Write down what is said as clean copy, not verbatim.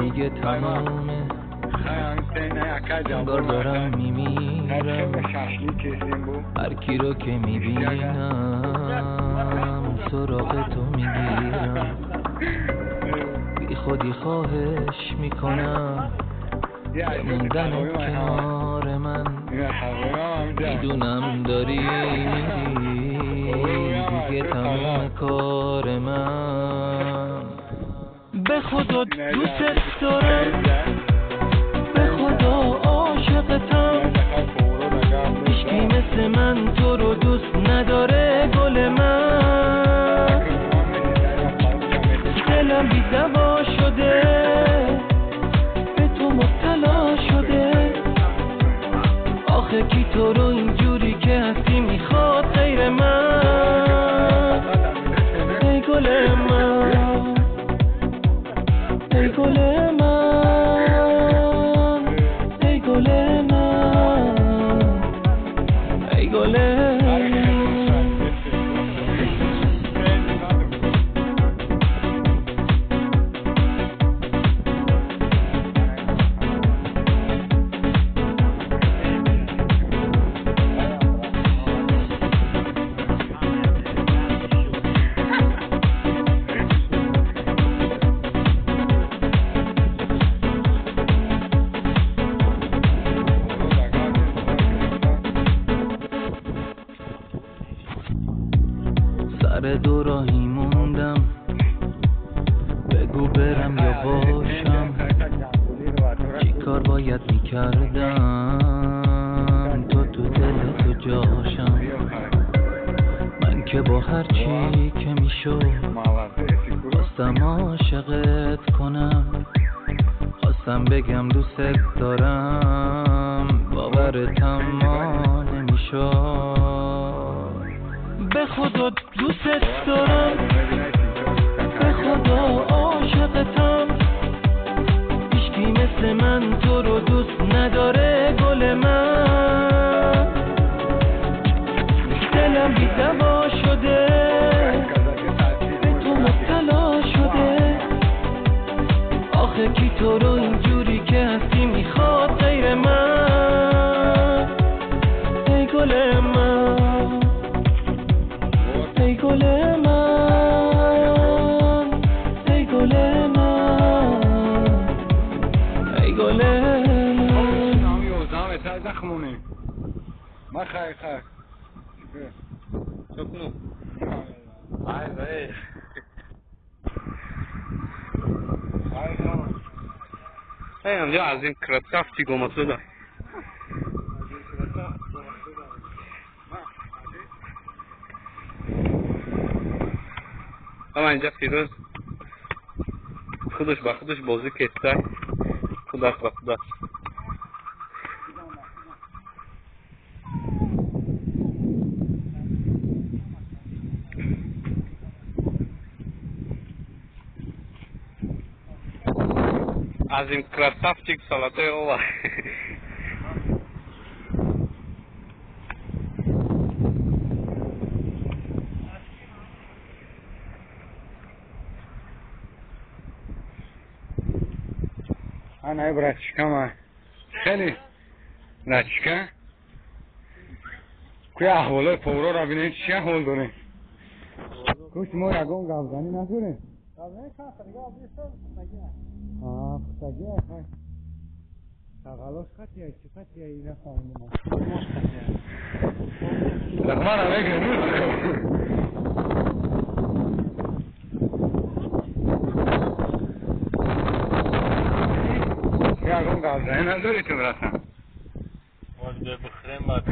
دیگه تمامه انگار دارم میمیرم هر کی رو که میبینم سراغ تو میگیرم بی خودی خواهش میکنم موندن کنار من میدونم داری میری دیگه تمام کار من به خدا دوست دارم به خدا عاشقتم هیچکی مثل من تو رو دوست نداره گل من دلم بی دوا شده به تو مبتلا شده آخه کی تو رو اینجوری که هستی میخواد غیر من ای گل من ای گل من ای گل من ای گل سر دو راهی موندم بگو برم یا باشم چی کار باید میکردم تو دل تو جاشم من که با هر چی که میشد خواستم عاشقت کنم خواستم بگم دوست دارم باورتم ما نمیشد به خدا دوست دارم به خدا عاشقتم هیچکی مثل من تو رو دوست نداره گل من دلم بی دوا شده به تو مبتلا شده آخه کی تو رو اینجوری که هستی میخواد غیر من ای گل من ای گل من ای گل من ای گل من یوزام تا زخمونه ما خیر خیر شكرا هاي اینجا از این کراتافتی گماسو دار اما اینجا فیروز خودش با خودش بازی کشته خدا با خدا از این красавчик салате ола Ana bratchka ma خیلی بratchka کوی احواله پورا را بینید چی احوال داره کشت ما یکم گابزنی نداره گابزنی که اصلا گابزیستان خطاگیه خواهی تقلاش خطیه چی خطیه اینا خواهنده ما رقمان همه گرمید یکم گابزنی نداری تو برسن واجبه بخریم باید